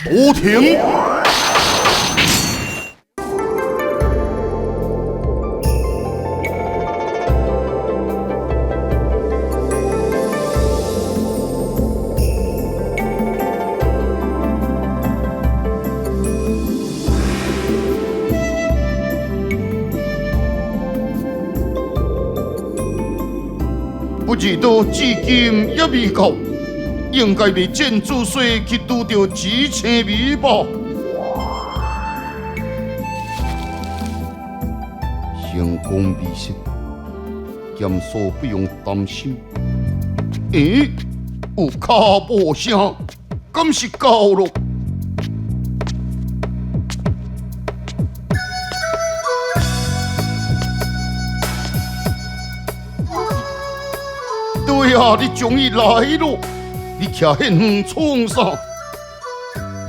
徒庭。不知道至今也未到，应该未见注水去拄着几千米吧？成功未失，减速不用担心。咦，有脚步声，敢是到了？对啊，你终于来了！你徛遐远创啥？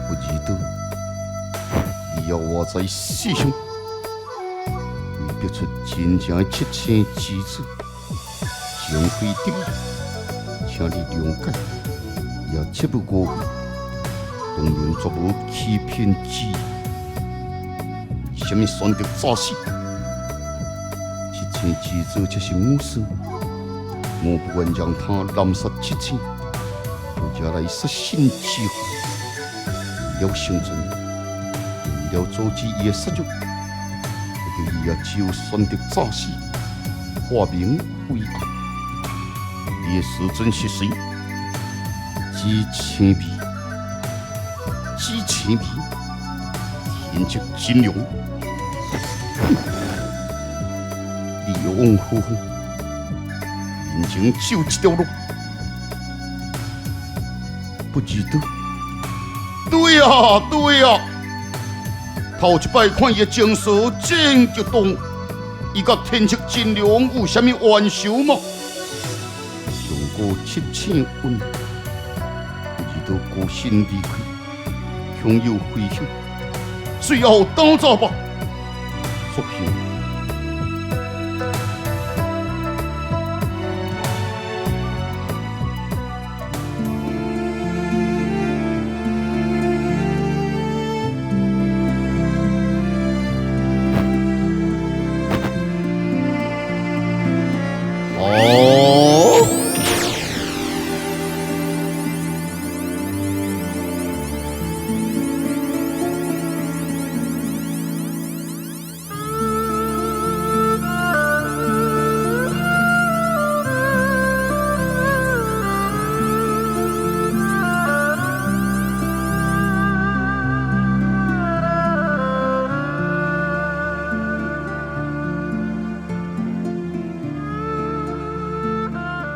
不知道，你要我在世上为表出真正的切切之子，情非得已，请你谅解，也切不过悔，当然绝无欺骗之意。为什么选择早死？切切之子却是我生。我不愿让他滥杀七千，留下来失信之祸。为了生存，为了阻止伊的杀戮，伊也只有选择早死，化名为暗。伊的师尊是谁？几千米，几千米，天职金龙，利用呼呼。人情只有一条路，不知道。对呀，对呀，头一摆看伊的情书真激动，伊甲天策真良有啥物冤仇吗？上过7000温，不知道孤身离开，享有回响，最后当走吧，索性。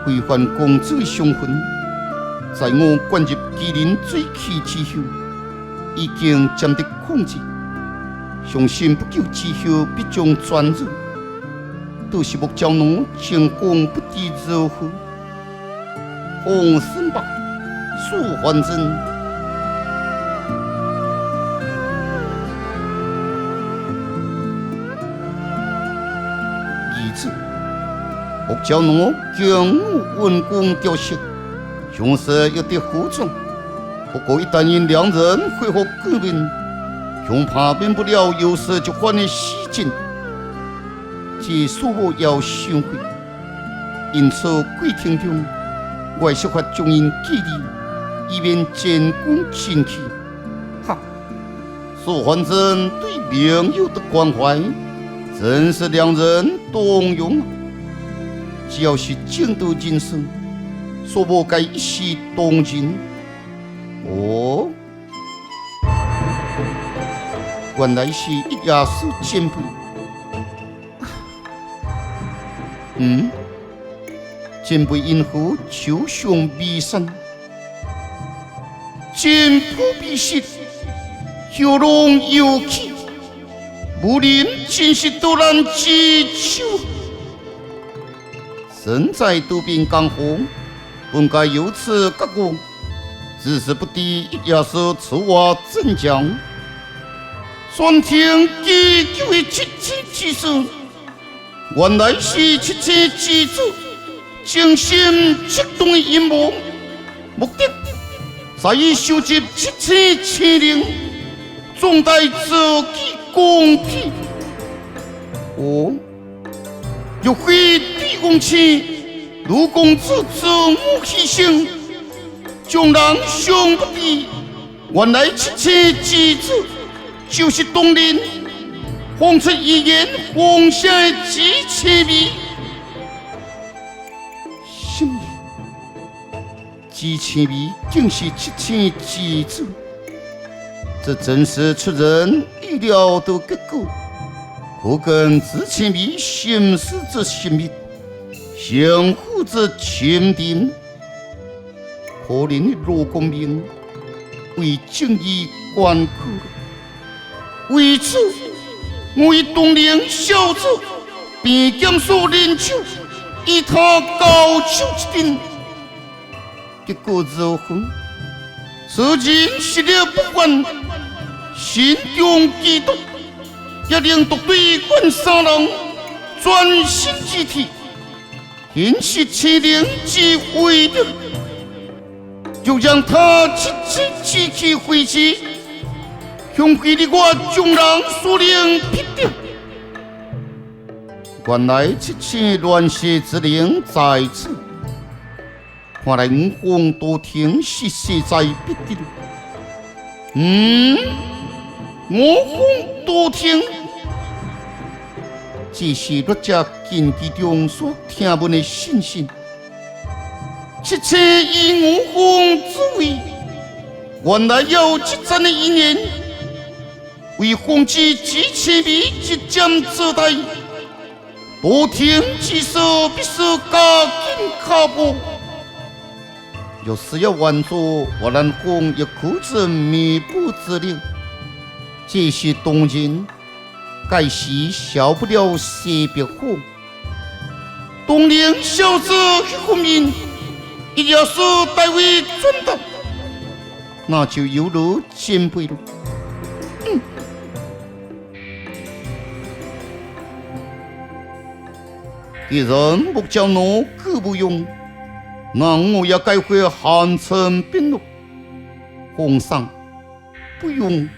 违反公主的上婚，在我灌入麒麟水气之后，已经占得控制。相信不久之后必将转入，都是目教我成功不知如何。放心吧，苏焕真。目教我强武文功雕饰，雄狮有点服从。不过一旦因两人恢复革命，恐怕免不了有事就犯的死境。这恕我要想会，因此规定中，我设法将因激励，以免前功尽弃。哈，苏焕真对盟友的关怀，真是让人动容啊！只要是正道人生，说无该一视同仁。哦，原来是一亚斯前辈。前辈因何求上眉山？前仆必失，游龙游气，无人真是突然之秋。身在渡边江湖，本该有此觉悟，只是不敌一亚斯此话怎讲？全听祈求的七七之事，原来是七七之子精心策动的阴谋，目的在以收集七千七零，总带自己公体。哦，若非地公祠，陆公子之母牺牲，将人想不敌。原来七千之子就是东林，放出一言放下几千米。什么？几千米竟是七千之子？这真是出人意料的结果。可跟之千米心思之心密，相互之亲近。可怜的罗公明为正义关苦，为此我以东陵小子便将所领袖，以他高手一定。结果如何？此人实力不凡，心中嫉妒。也令独对关三人专心之体，显示欺凌之威力，就让他七七七气回去，向回的我将人所令批定。原来七七乱世之灵在此，看来五方多听是势在必定。五方多听。这是儒家经记中所听闻的信息，七切以五方之位，原来有积攒的一年，为防止几千米即将之代，多听之事必须加紧脚步。若是要完作，我难讲一口之弥补之力，这是东人。该是小不了西别后，东陵小子后面，一要是代为转达，那就有如前辈了。既然木匠奴可不用，那我也该会寒城兵了。皇上，不用。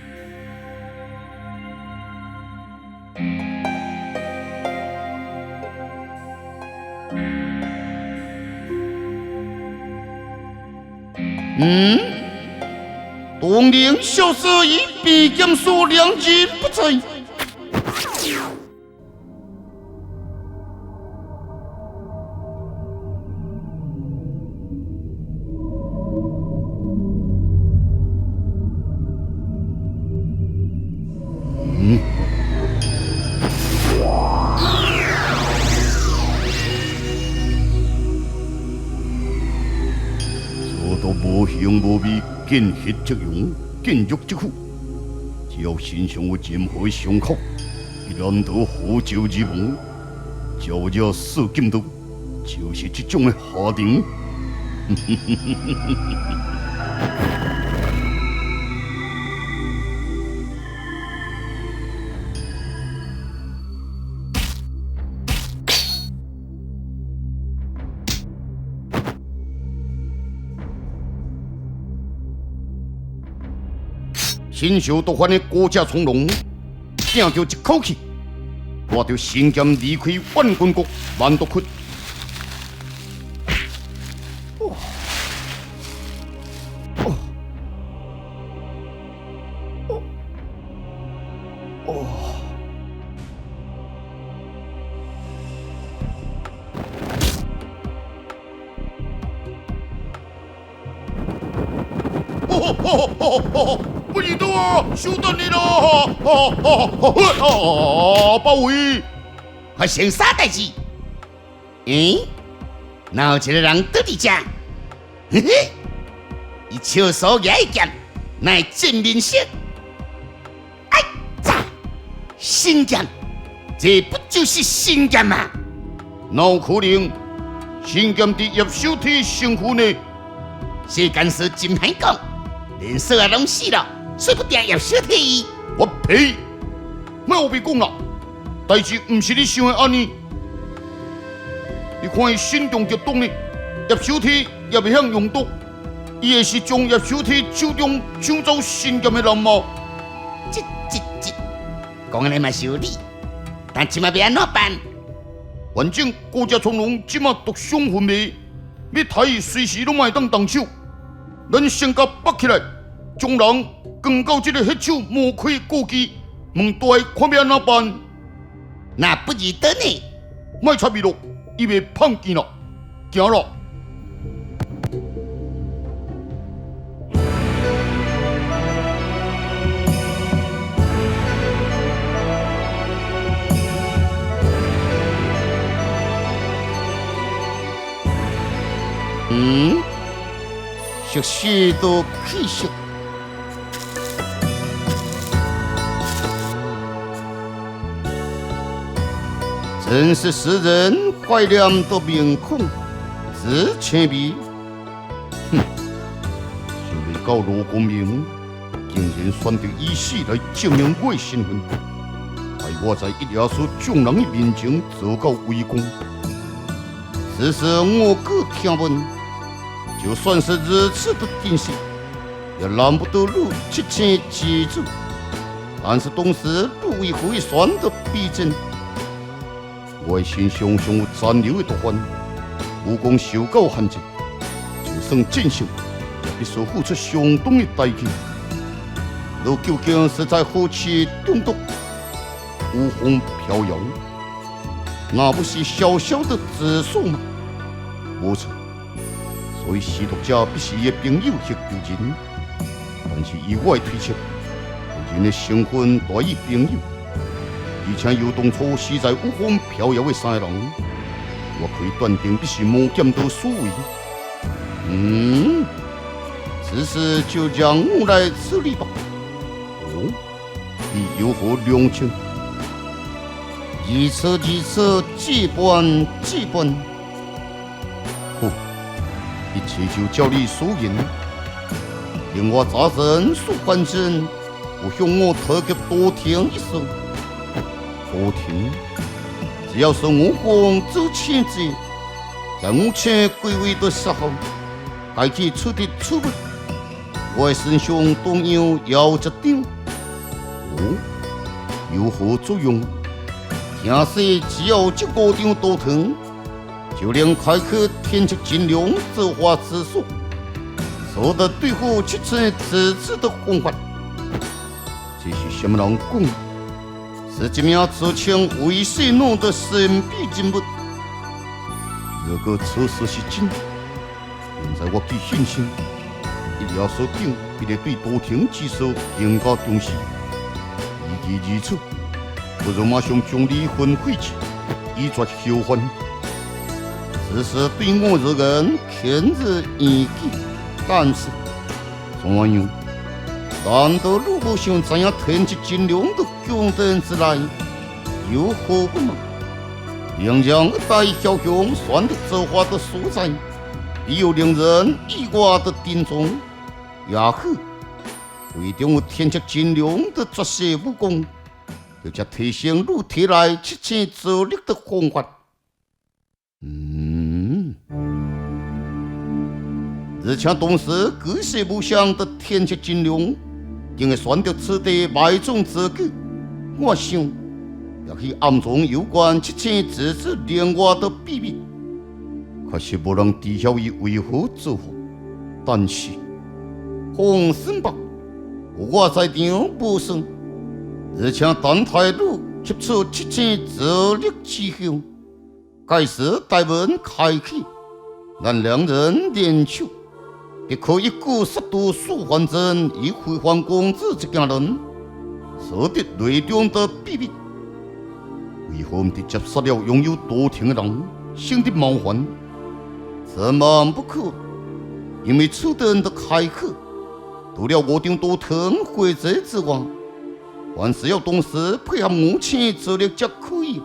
东陵小子已被检所两日不在。无形无味，见血即勇，见肉即苦。只要身上有任何伤口，一然都呼救之亡。招惹死禁刀，就是这种的下场。身受毒患的国家从容，拼着一口气，我着神剑离开万军国万毒窟。不知道啊，收到你了！包围，发生啥代志？哪有一个人倒伫遮？嘿嘿，伊手手举一剑，乃真面色。哎呀，神剑，这不就是神剑吗？哪有可能？神剑伫叶小体身躯呢？世间事真歹讲，连说啊拢死了。说不定叶小体，我呸！莫有别讲啦，代志毋是你想的安尼。你看伊心中激动呢，叶小体也袂晓用毒，伊也是中业小体手中抢走信剑的人吗？这，讲来嘛是有理，但即马要安怎办？反正国家从容，即马独享分袂，要太伊随时拢卖当动手。咱先甲绑起来，将人关到这个黑手无开过机，问大看要安怎办？那不如等呢？莫插味咯，伊袂胖见咯，行咯。熟悉的气息，真是使人怀念的面孔，自前鼻。想未到罗公明竟然选择以死来证明我的身份，害我在一夜所众人的面前做到围攻。此时我各听闻。就算是如此的定性，也难不得入七千记住。但是当时路易会选的逼真，我的心上尚有残留的毒患，武功受到限制，就算战胜，也必须付出相当的代价。我究竟是在何处中毒，无风飘摇？那不是小小的指数吗？无错。所以吸毒者必是伊的朋友或旧人，但是以我的推测，人的身份大于朋友，而且由当初死在无风飘摇的三个人，我可以断定必是魔剑道所为。此事就让我来处理吧。哦，你有何良策？如此，基本。一切就照你所言，令我杂人苏焕真不向我特给多听一声。多听，只要是我方走前者，在目前归位的时候，该去出的出门，我的身上同样要着定。有何作用？听说只要这5张多藤。就连开课天chức金龙这话之术，受得对付7层自治的方法。这是什么人讲？是一名自称魏世诺的神秘人物。如果此事是真，现在我具信心，一定要锁定，必定对多庭之事更加重视。一既如此，不如马上将离婚废止，以绝后患。此事对我这人看日严谨，但是怎样？难道如不想这样天机金龙的功德之来，有何不能？令人大枭雄选择这话的所在，必有令人意外的定中。也许为着我天机金龙的绝世武功，就将提升入体内7千之力的方法。日前当时各式不详的天机金龙，竟会选择此地埋葬自己。我想，也去暗藏有关7千自治另外的秘密。可惜无人知晓伊为何做法。但是，放心吧，我在场不胜。日前单台路吸出7千自力之后，该时大门开启，咱两人联手。必可一举杀毒苏焕真与辉煌公子一家人，获得内中的秘密。为何直接杀了拥有多庭的人，省得麻烦？这万不可，因为此等的开口，除了我定多庭回贼之外，还是要同时配合母亲之力才可以。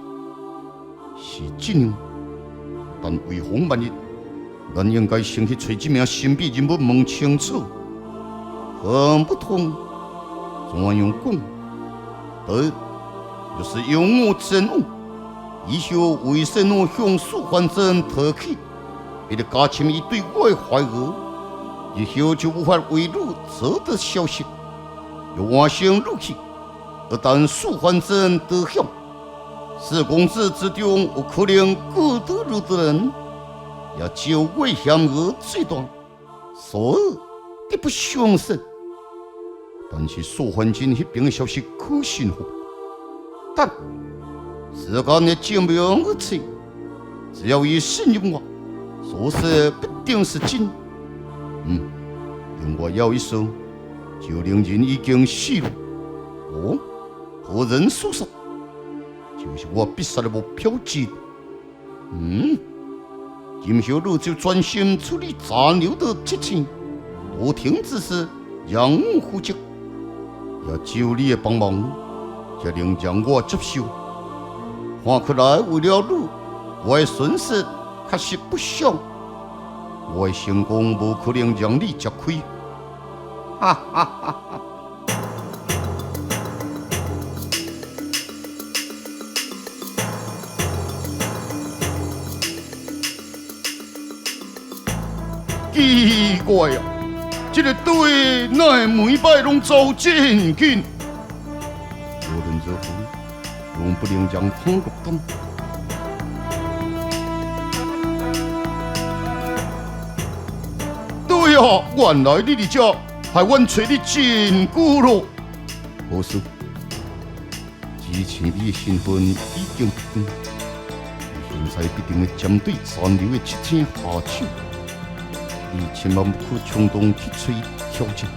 是这样，但为何万一？咱应该先去找这名神秘人物问清楚。很不同，怎样讲？对，就是用我真悟，以后为什么向苏焕真提起，为了加深伊对我的怀疑，日后就无法为汝择得消息，又晚上入去，一旦素还真得享，四公子之中有可能过得汝的人，也就为险恶最大，所以得不相信。但是素还真那边的消息可信乎？但时间的证明而起，只要伊信任我，所说必定是真。因我要一说，就令人已经死了。哦，何人所杀？就是我必杀的目标之一。今后你就专心处理杂流的事情，多听指示，让我负责。也只有你的帮忙，才能将我接受。看起来为了你，我的损失确实不小。我的成功无可能让你吃亏。哈哈哈哈！奇怪啊，这个队哪会每摆拢走真紧？无论如何，永不能让他落单。对啊，原来你伫遮，害阮找你真久咯。可是，之前你的身份已经不同，你现在必定会针对残留的七天下手。你千万不可冲动去找挑战，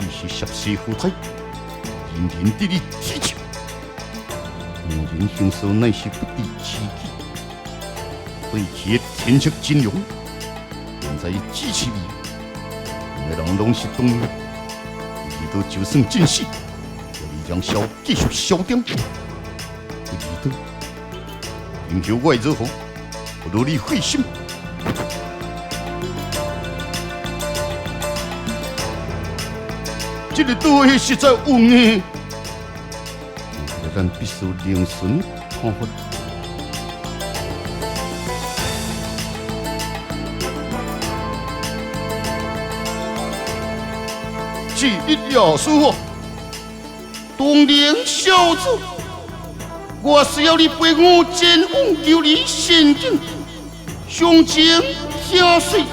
你是涉世富态，人人对你踢球，无人行事乃是不敌其己，对其的天职金融。现在支持你，每个人拢是动物，你都就算真死，要你让小继续消掉。你都，今后我会如何？我努力费心。这个队实在有硬，咱必须另寻方法。记忆要说，东陵小子，我是要你陪我前往琉璃仙境，相见下水。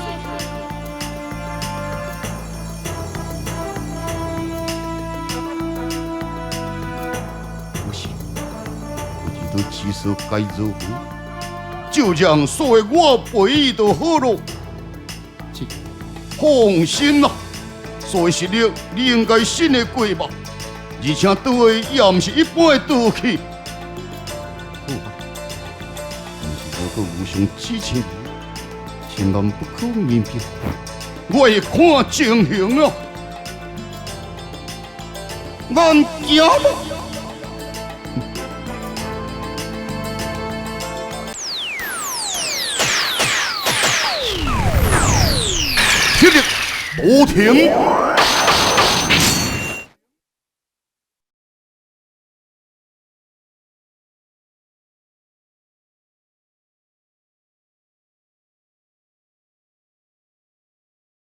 不行，我知道其实该如何，就让所谓我陪你就好了。放心啦。所谓实力，你应该信得过吧？而且对也不是一般的道气。好吧，但是如果互相支持你，千万不可明辨。我会看情形啊。咱行吧。听令，都停！